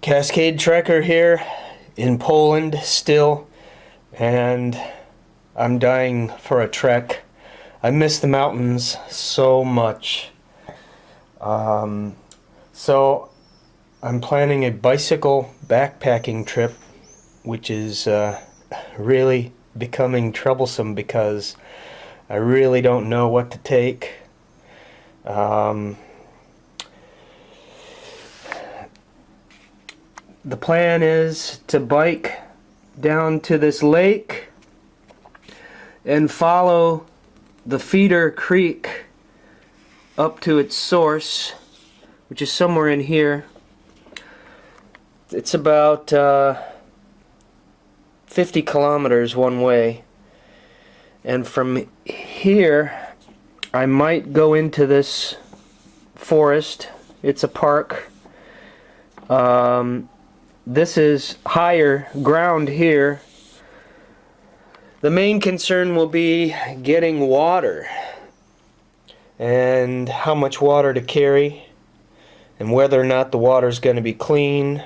Cascade trekker here in Poland still, and I'm dying for a trek. I miss the mountains so much. So I'm planning a bicycle backpacking trip, which is really becoming troublesome because I really don't know what to take. The plan is to bike down to this lake and follow the feeder creek up to its source, which is somewhere in here. It's about 50 kilometers one way, and from here I might go into this forest. It's a park. This is higher ground here. The main concern will be getting water and how much water to carry and whether or not the water is going to be clean,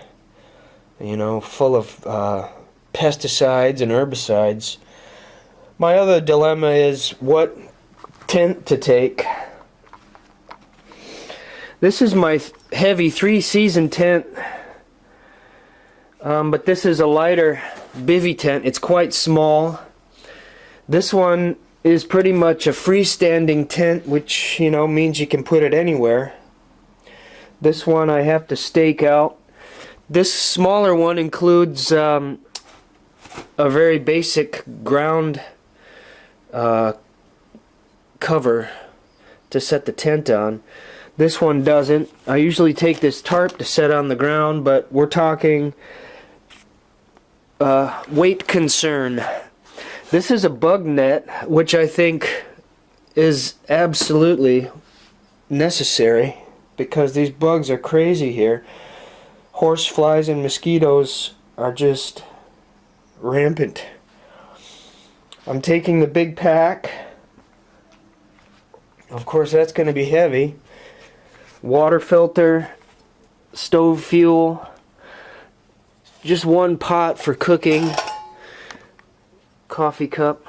you know, full of pesticides and herbicides. My other dilemma is what tent to take. This is my heavy 3-season tent. But this is a lighter bivy tent. It's quite small. This one is pretty much a freestanding tent, which, you know, means you can put it anywhere. This one I have to stake out. This smaller one includes a very basic ground cover to set the tent on. This one doesn't. I usually take this tarp to set on the ground, but we're talking weight concern. This is a bug net, which I think is absolutely necessary because these bugs are crazy here. Horse flies and mosquitoes are just rampant. I'm taking the big pack. Of course, that's going to be heavy. Water filter, stove fuel, just one pot for cooking, coffee cup.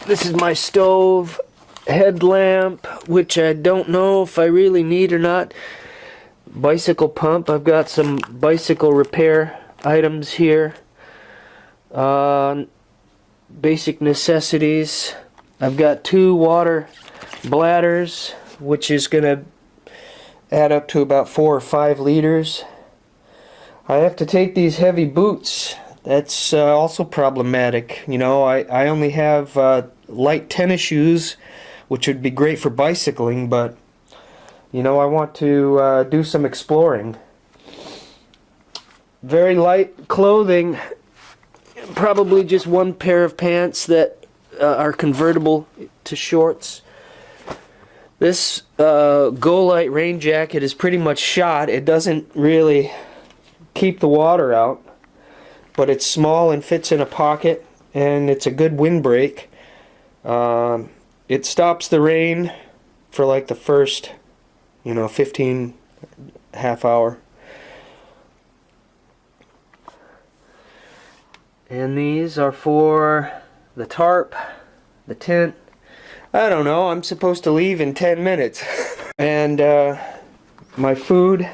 This is my stove, headlamp, which I don't know if I really need or not. Bicycle pump. I've got some bicycle repair items here. Basic necessities. I've got 2 water bladders, which is going to add up to about 4 or 5 liters. I have to take these heavy boots. That's also problematic. You know, I only have light tennis shoes, which would be great for bicycling, but you know, I want to do some exploring. Very light clothing. Probably just 1 pair of pants that are convertible to shorts. This Go Light rain jacket is pretty much shot. It doesn't really keep the water out, but it's small and fits in a pocket, and it's a good windbreak. It stops the rain for like the first, 15 half hour. And these are for the tarp, the tent. I don't know, I'm supposed to leave in 10 minutes. And my food.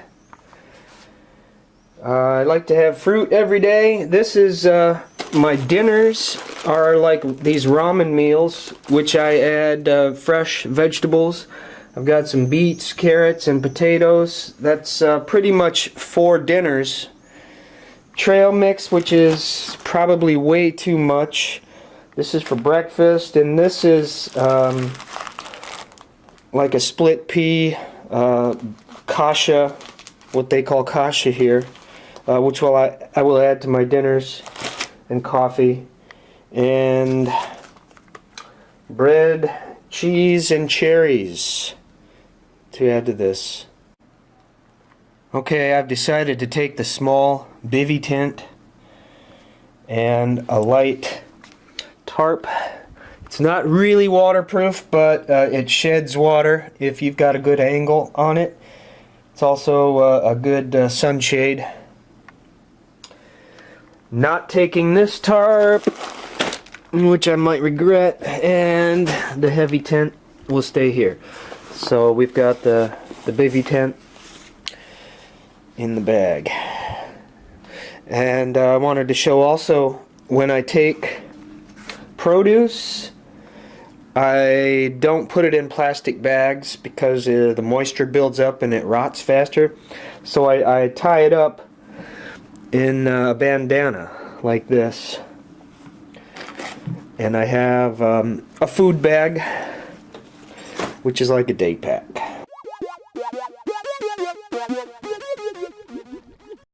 I like to have fruit every day. This is my dinners are like these ramen meals, which I add fresh vegetables. I've got some beets, carrots, and potatoes. That's pretty much 4 dinners. Trail mix, which is probably way too much. This is for breakfast, and this is like a split pea kasha, what they call kasha here. Which I will add to my dinners, and coffee, and bread, cheese, and cherries to add to this. Okay, I've decided to take the small bivy tent and a light tarp. It's not really waterproof, but it sheds water if you've got a good angle on it. It's also a good sunshade. Not taking this tarp, which I might regret, and the heavy tent will stay here. So we've got the bivy tent in the bag. And I wanted to show also, when I take produce, I don't put it in plastic bags because the moisture builds up and it rots faster. So I tie it up in a bandana like this. And I have a food bag, which is like a day pack.